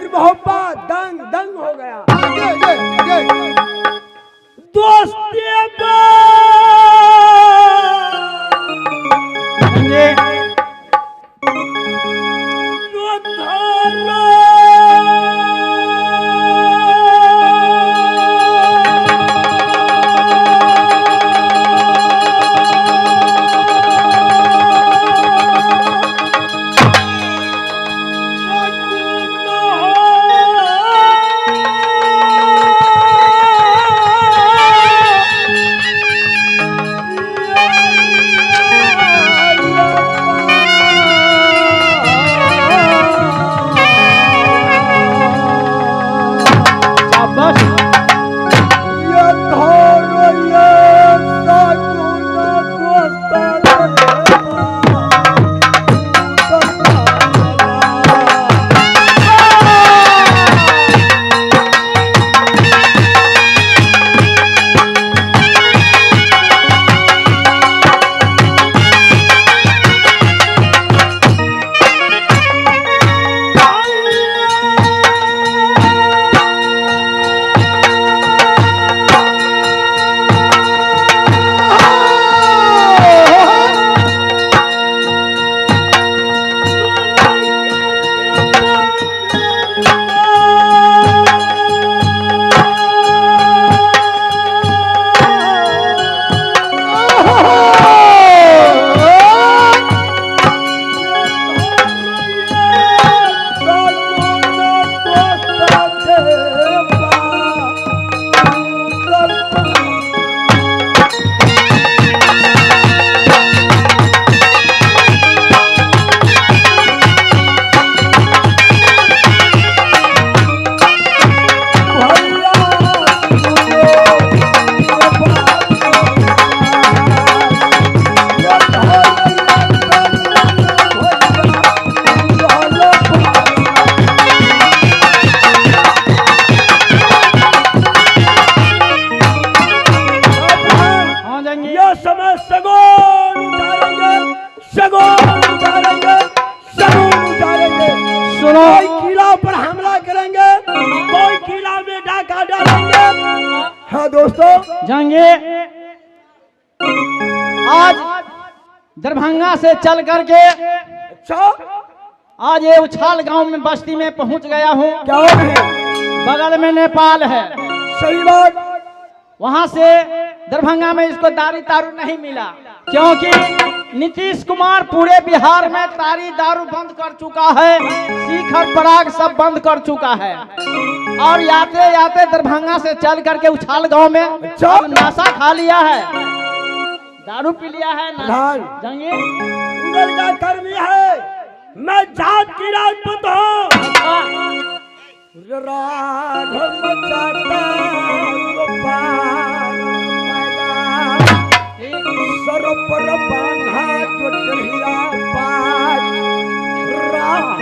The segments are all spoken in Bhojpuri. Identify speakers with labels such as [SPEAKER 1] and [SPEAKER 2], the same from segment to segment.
[SPEAKER 1] मोहब्बत दंग दंग हो गया। दोस्ती
[SPEAKER 2] जाएंगे। आज दरभंगा से चल करके आज ये उछाल गांव में बस्ती में पहुंच गया हूं।
[SPEAKER 1] क्या
[SPEAKER 2] बगल में नेपाल है।
[SPEAKER 1] सही बात।
[SPEAKER 2] वहां से दरभंगा में इसको दारू तारू नहीं मिला, क्योंकि नीतीश कुमार पूरे बिहार में तारी दारू बंद कर चुका है, शिखर पराग सब बंद कर चुका है। और याते याते दरभंगा से चल करके उछाल गांव में नशा खा लिया है, दारू पी लिया है।
[SPEAKER 1] जंगी उधर का कर्मी है, मैं जात की राजपूत हूँ। राघव चाहता सर पर बांधा जो टहिया पाज राह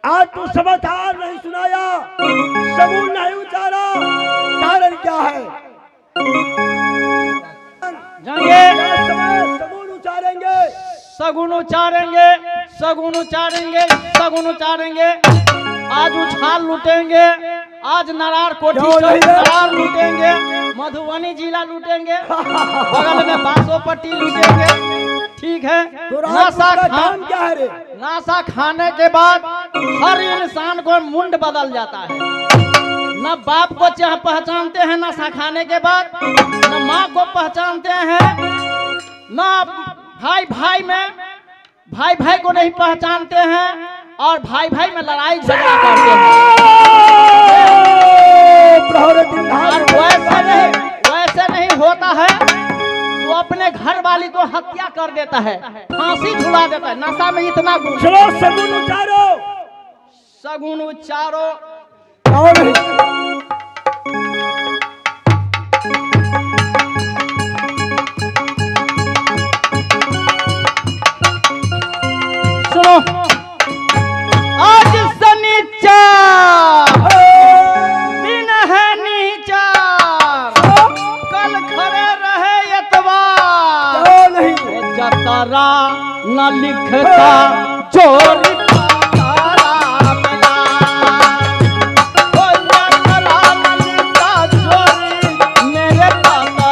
[SPEAKER 1] आज तू समाचार नहीं सुनाया, शगुन नहीं उचारा, कारण क्या है?
[SPEAKER 2] जाएंगे
[SPEAKER 1] शगुन उचारेंगे,
[SPEAKER 2] सगुन उचारेंगे, सगुन उचारेंगे, सगुन उचारेंगे। आज उछाल लूटेंगे, आज नरार कोठी
[SPEAKER 1] क्यों नहीं है?
[SPEAKER 2] नरार लूटेंगे, मधुबनी जिला लूटेंगे, बगल में बासोपट्टी लूटेंगे। ठीक है।
[SPEAKER 1] तो
[SPEAKER 2] नासा
[SPEAKER 1] राजपूत का
[SPEAKER 2] खा
[SPEAKER 1] काम क्या है रे?
[SPEAKER 2] नासा खाने के बाद हर इंसान को मुंड बदल जाता है। न बाप को पहचानते हैं नशा खाने के बाद, न माँ को पहचानते हैं, न भाई भाई को नहीं पहचानते हैं, और भाई भाई में लड़ाई झगड़ा करते हैं। और वैसे नहीं होता है तो अपने घर वाली को हत्या कर देता है, फांसी झुला देता है। नशा में इतना गुण।
[SPEAKER 1] चलो शगुन उचारो,
[SPEAKER 2] सगुन उच्चारो।
[SPEAKER 1] और नहीं।
[SPEAKER 2] सुनो, आज शनिचर दिन है नीचार, कल खड़े रहे एतवार,
[SPEAKER 1] क्यों नहीं?
[SPEAKER 2] जतरा न लिखता चोरी तारा मिला। ओ जतरा न लिखता चोरी मेरे तारा।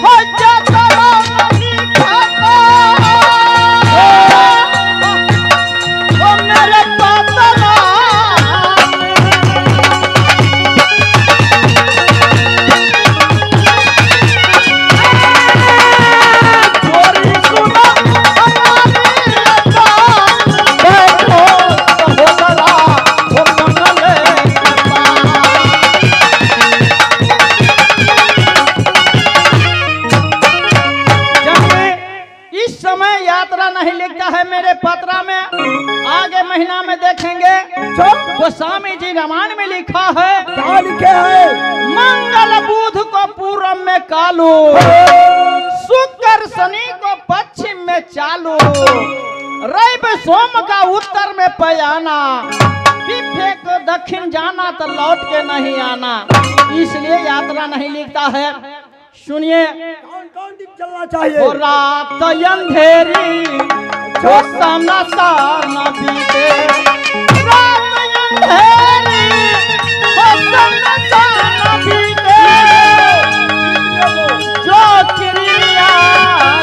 [SPEAKER 2] हो जतरा न लिखता ओ मेरे तारा। चोरी सुनो हमारी लता, बैठो सहोदरा हो मंगले कृपा। जबकि इस समय यात्रा नहीं लिखता है मेरे पत्रा में, आगे महीना में देखेंगे। गोस्वामी जी रामायण में लिखा है,
[SPEAKER 1] क्या लिखे है?
[SPEAKER 2] मंगल बुध को पूरब में कालू, शुक्र शनि को पश्चिम में चालू, रवि सोम का उत्तर में पयाना, बिफे को दक्षिण जाना तो लौट के नहीं आना। इसलिए यात्रा नहीं लिखता है। सुनिए,
[SPEAKER 1] कौन कौन दिन चलना चाहिए?
[SPEAKER 2] ओ रात अंधेरी जो सामना सामना बीते, रात अंधेरी जो सामना सामना बीते, जो क्रिया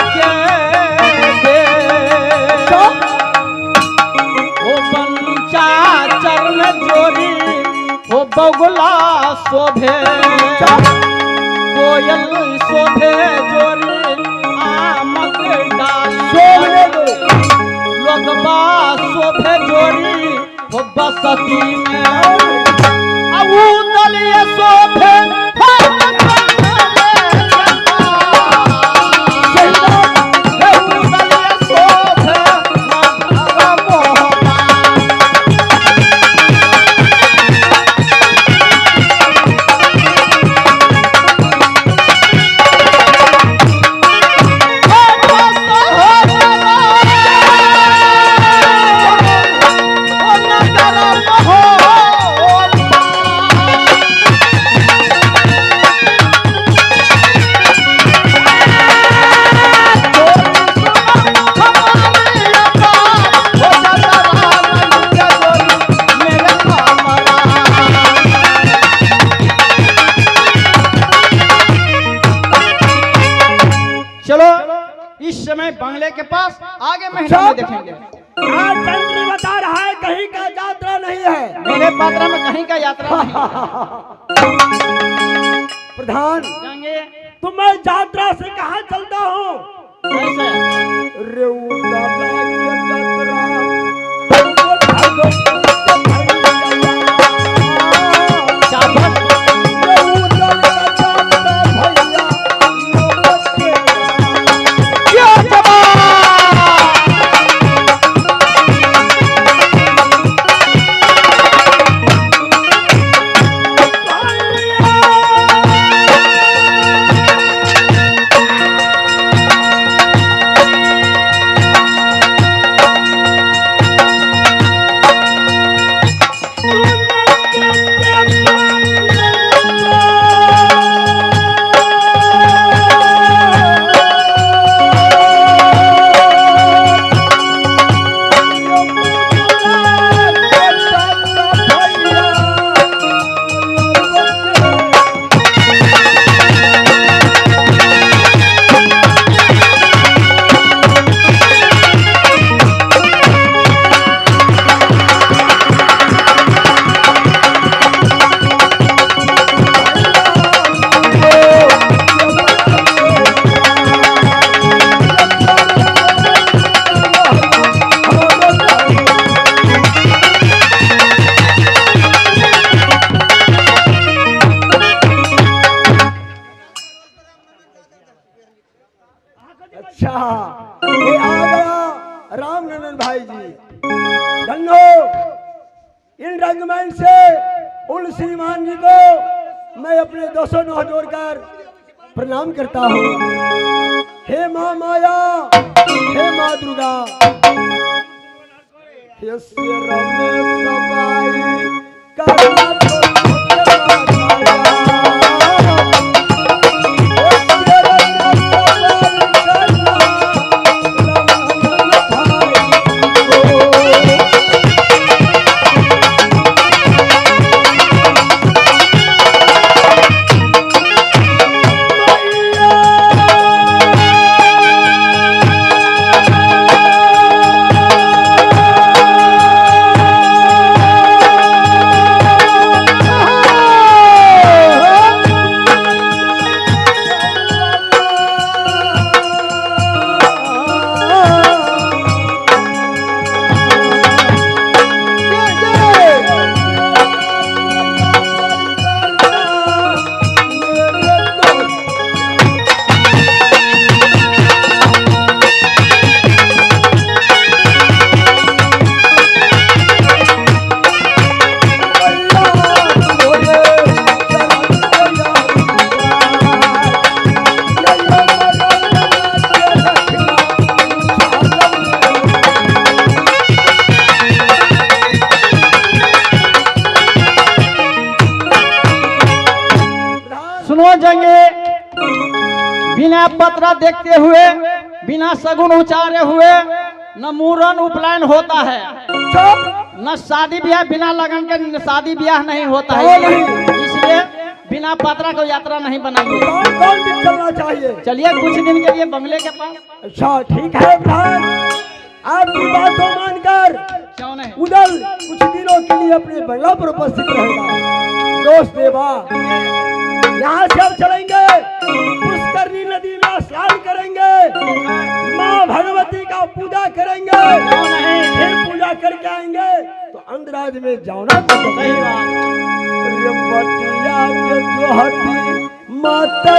[SPEAKER 2] के दे, ओ पंचाचर में जोरी, ओ बगुला शोभे, कोयल शोभे जोरी आमक डाली,
[SPEAKER 1] शोभने दो।
[SPEAKER 2] लोगबा शोभे जोरी हो बसती में, अब दलिए शोभे इस समय बंगले के पास, आगे महीने में देखेंगे।
[SPEAKER 1] आज तंत्र बता रहा है कहीं का यात्रा नहीं है।
[SPEAKER 2] मेरे पात्रा में कहीं का यात्रा नहीं है।
[SPEAKER 1] प्रधान,
[SPEAKER 2] जाएंगे
[SPEAKER 1] तो मैं यात्रा से कहाँ चलता हूँ?
[SPEAKER 2] कैसे? चावल क्यों जवान?
[SPEAKER 1] ये आ गया रामनंदन भाई जी। धन्यो इन रंगमंच से उन श्रीमान जी को मैं अपने 200 नौ जोड़कर प्रणाम करता हूँ। हे माँ माया, हे माँ दुर्गा, यस्य रमेश सबाई करना तो
[SPEAKER 2] बिना पत्र देखते हुए, बिना सगुन उचारे हुए न मुरन उपनयन होता है, न शादी ब्याह बिना लगन के शादी ब्याह नहीं होता है। इसलिए बिना पत्रा को यात्रा नहीं बनाएंगे।
[SPEAKER 1] कौन दिन चलना चाहिए?
[SPEAKER 2] चलिए कुछ दिन के लिए बंगले के पास।
[SPEAKER 1] अच्छा ठीक है प्रधान, आपकी बात को मानकर
[SPEAKER 2] क्यों नहीं
[SPEAKER 1] उदल कुछ दिनों के लिए अपने बंगला पर उपस्थित रहेगा। दोस्त देवा यहाँ से हम चलेंगे, पुष्करनी नदी में स्नान करेंगे, माँ भगवती का पूजा करेंगे, फिर पूजा करके आएंगे तो अंधराज में जाना तो सही माता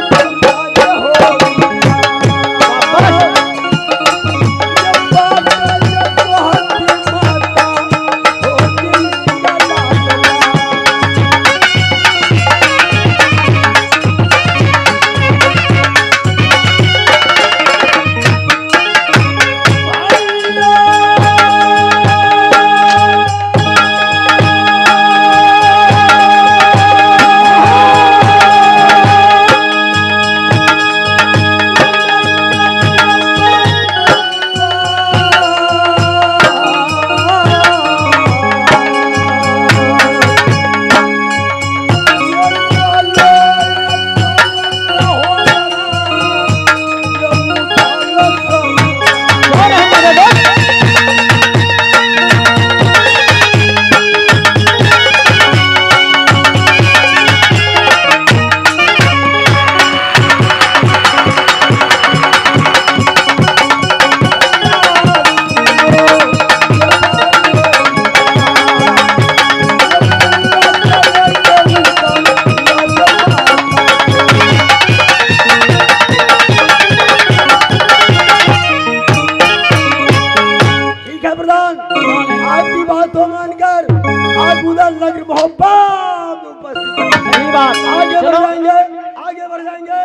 [SPEAKER 1] आगे बढ़ जाएंगे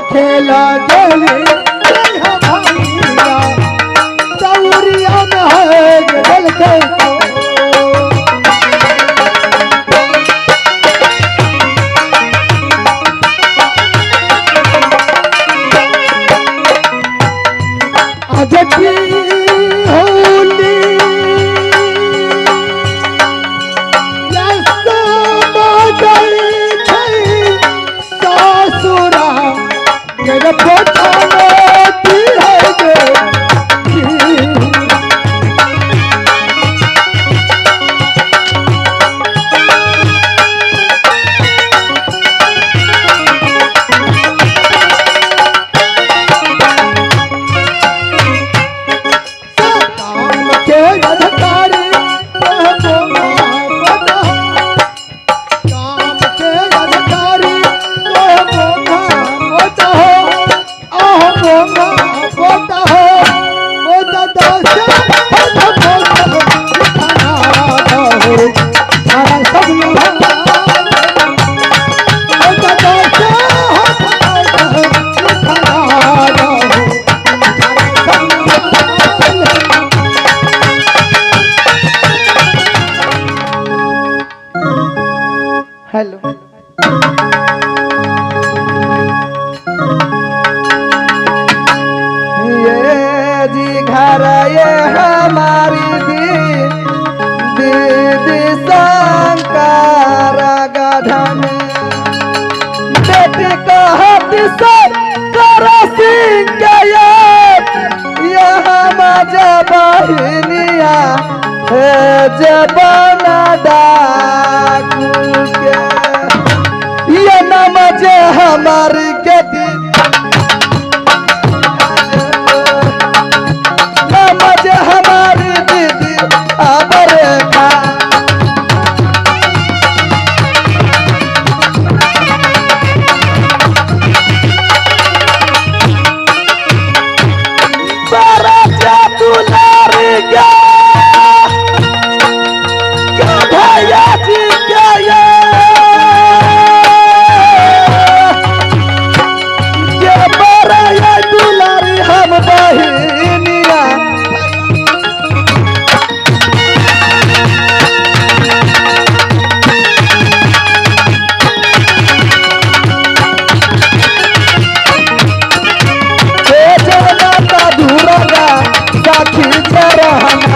[SPEAKER 3] खेला जोली चौरिया में है गल के आज की होली सासुरा मेरे पोछा
[SPEAKER 2] हेलो
[SPEAKER 3] ये जी घर ये हमारी दीदी शंकर गधा में बेटी का हाथ से करो सिंह ये मजा बहनिया है जबाना डाकू के ये नमज हमारी गदी नमज हमारी दीदी अबर खा बड़ा दुलार भैया जी के ये बड़ा ये दुलारी हम बहिनिया जगन्नाथ धुरगा साथी चरहन